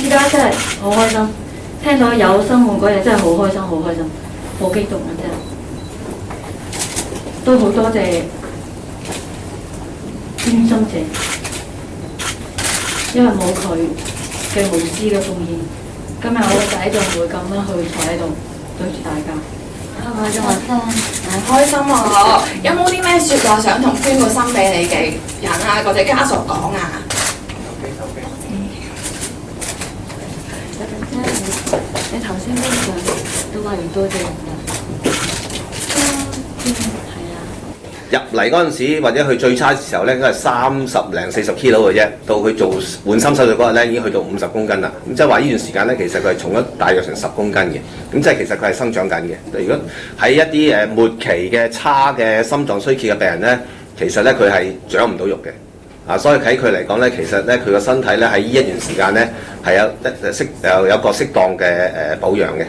依家真係好開心，聽到有新換嗰日真係好開心，好開心，好激動啊！真係都好多謝捐心者，因為冇佢嘅無私嘅奉獻，今日我個仔就唔會咁樣去坐喺度對住大家。開唔開心啊？開心啊！有冇啲咩説話想同捐個心俾你嘅人啊，或者家屬講啊？你頭先都話要多謝人㗎。係啊。入嚟嗰陣時，或者佢最差嘅時候咧，應該係30零40 kilo 嘅啫。到佢做換心手術嗰日咧，已經去到50公斤啦。咁即係話呢段時間咧，其實佢係重咗大約成10公斤嘅。咁即係其實佢係生長緊嘅。如果喺一啲末期嘅差嘅心臟衰竭嘅病人咧，其實咧佢係長唔到肉嘅。所以喺佢嚟講咧，其實咧佢個身體咧喺呢一段時間咧係有個適當嘅保養嘅。